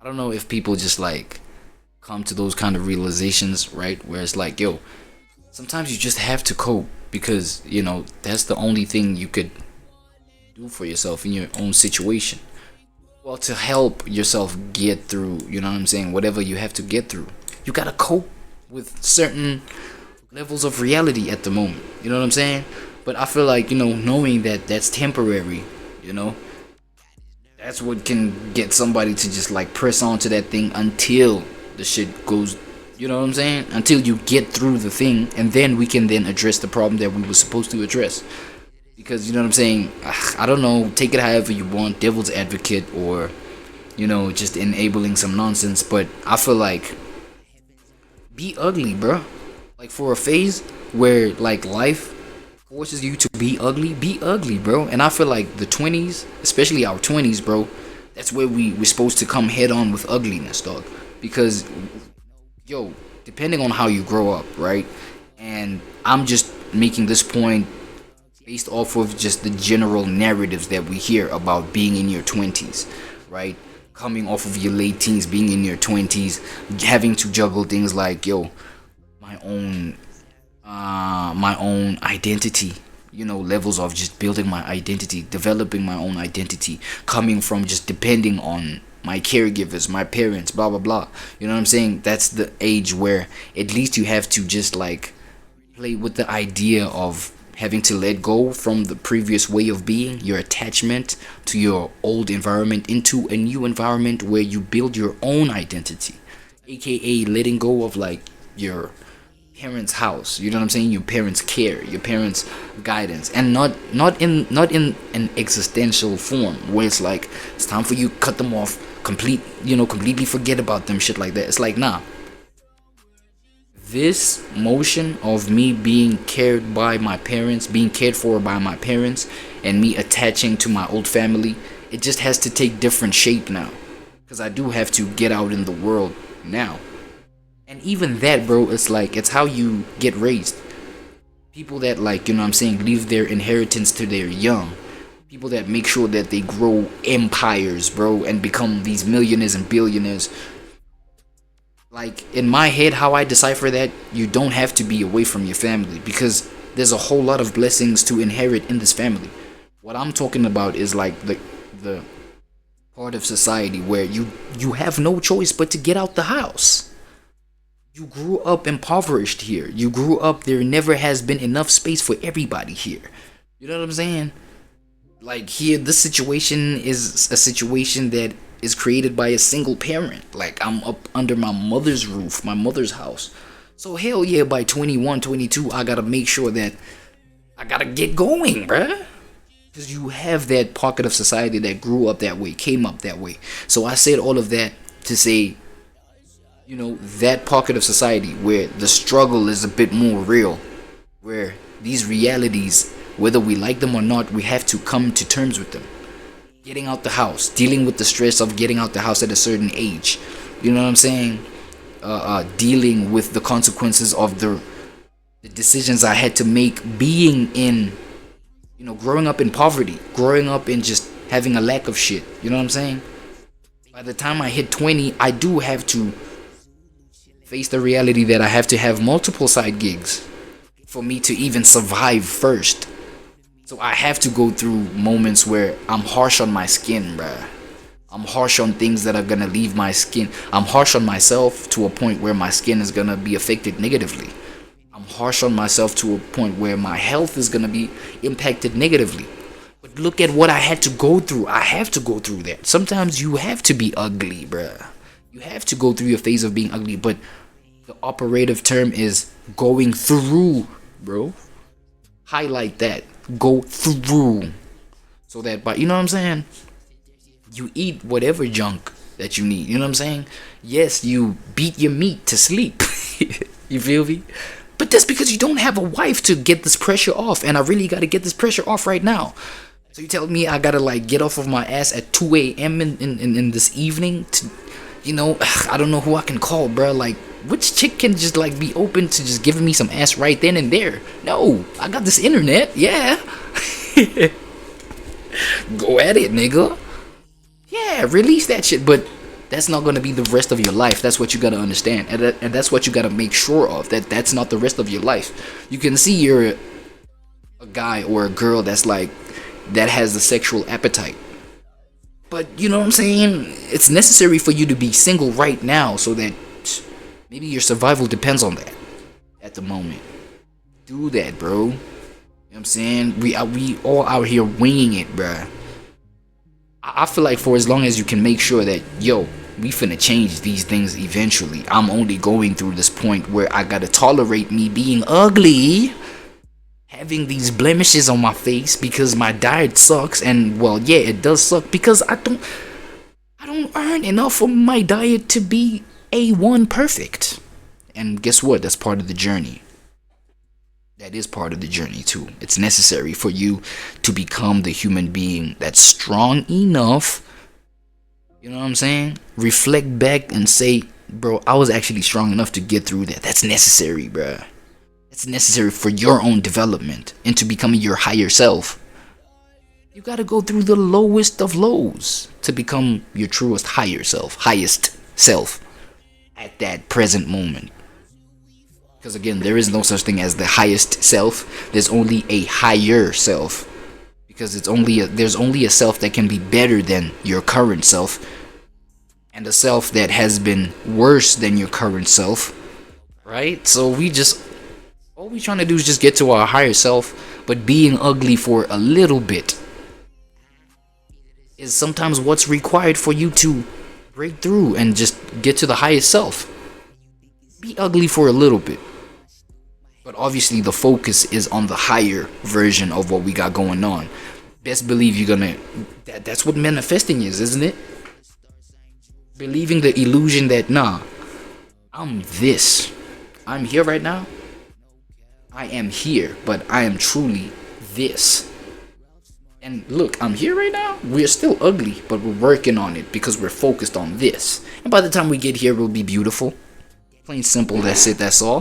I don't know if people just like come to those kind of realizations, right? Where it's like, yo, sometimes you just have to cope because, you know, that's the only thing you could do for yourself in your own situation. Well, to help yourself get through, you know what I'm saying, whatever you have to get through, you gotta cope with certain levels of reality at the moment. You know what I'm saying? But I feel like, you know, knowing that that's temporary, you know, that's what can get somebody to just like press on to that thing until the shit goes, you know what I'm saying? Until you get through the thing, and then we can then address the problem that we were supposed to address. Because, you know what I'm saying, I don't know, take it however you want, devil's advocate, or, you know, just enabling some nonsense, but I feel like, be ugly, bro. Like, for a phase where, like, life forces you to be ugly, bro. And I feel like the 20s, especially our 20s, bro, that's where we're supposed to come head on with ugliness, dog. Because, yo, depending on how you grow up, right? And I'm just making this point based off of just the general narratives that we hear about being in your 20s, right? Coming off of your late teens, being in your 20s, having to juggle things like, yo, my own identity, you know, levels of just building my identity, developing my own identity, coming from just depending on my caregivers, my parents, blah blah blah. You know what I'm saying? That's the age where at least you have to just like play with the idea of having to let go from the previous way of being, your attachment to your old environment, into a new environment where you build your own identity, aka letting go of like your parents' house, you know what I'm saying, your parents' care, your parents' guidance, and not in an existential form where it's like it's time for you to cut them off, completely forget about them, shit like that. It's like, nah, this motion of me being cared by my parents, being cared for by my parents, and me attaching to my old family, it just has to take different shape now, because I do have to get out in the world now. And even that, bro, it's like, it's how you get raised. People that, like, you know what I'm saying, leave their inheritance to their young. People that make sure that they grow empires, bro, and become these millionaires and billionaires. Like, in my head, how I decipher that, you don't have to be away from your family, because there's a whole lot of blessings to inherit in this family. What I'm talking about is like the part of society where you have no choice but to get out the house. You grew up impoverished here. You grew up, there never has been enough space for everybody here. You know what I'm saying? Like, here, this situation is a situation that is created by a single parent. Like, I'm up under my mother's roof, my mother's house. So hell yeah, by 21, 22, I gotta make sure that I gotta get going, bruh. Because you have that pocket of society that grew up that way, came up that way. So I said all of that to say, you know, that pocket of society where the struggle is a bit more real, where these realities, whether we like them or not, we have to come to terms with them. Getting out the house, dealing with the stress of getting out the house at a certain age, you know what I'm saying? Dealing with the consequences of the decisions I had to make, being in, you know, growing up in poverty, growing up in just having a lack of shit, you know what I'm saying? By the time I hit 20, I do have to face the reality that I have to have multiple side gigs for me to even survive first. So I have to go through moments where I'm harsh on my skin, bruh. I'm harsh on things that are gonna leave my skin. I'm harsh on myself to a point where my skin is gonna be affected negatively. I'm harsh on myself to a point where my health is gonna be impacted negatively. But look at what I had to go through. I have to go through that. Sometimes you have to be ugly, bruh. You have to go through your phase of being ugly, but the operative term is going through, bro. Highlight that. Go through. So that, by, you know what I'm saying? You eat whatever junk that you need. You know what I'm saying? Yes, you beat your meat to sleep. You feel me? But that's because you don't have a wife to get this pressure off. And I really got to get this pressure off right now. So you tell me I got to like get off of my ass at 2 a.m. in this evening to, you know, I don't know who I can call, bro. Like, which chick can just like be open to just giving me some ass right then and there? No, I got this internet, yeah. Go at it, nigga. Yeah, release that shit. But That's not gonna be the rest of your life. That's what you gotta understand, and that's what you gotta make sure of. That's not the rest of your life. You can see you're a guy or a girl that has a sexual appetite, but you know what I'm saying? It's necessary for you to be single right now, so that maybe your survival depends on that at the moment. Do that, bro. You know what I'm saying? We all out here winging it, bruh. I feel like for as long as you can make sure that, yo, we finna change these things eventually. I'm only going through this point where I gotta tolerate me being ugly, having these blemishes on my face because my diet sucks. And well, yeah, it does suck because I don't earn enough for my diet to be A1 perfect. And guess what? That's part of the journey. That is part of the journey too. It's necessary for you to become the human being that's strong enough. You know what I'm saying? Reflect back and say, bro, I was actually strong enough to get through that. That's necessary, bro. That's necessary for your own development into becoming your higher self. You gotta go through the lowest of lows to become your truest highest self at that present moment. Because again, there is no such thing as the highest self. There's only a higher self. Because there's only a self that can be better than your current self, and a self that has been worse than your current self. Right? So all we trying to do is just get to our higher self, but being ugly for a little bit is sometimes what's required for you to break through and just get to the highest self. Be ugly for a little bit. But obviously the focus is on the higher version of what we got going on. Best believe you're gonna... That's what manifesting is, isn't it? Believing the illusion that, nah, I'm this. I'm here right now. I am here, but I am truly this. And look, I'm here right now. We're still ugly, but we're working on it because we're focused on this. And by the time we get here, we'll be beautiful. Plain simple, that's it, that's all.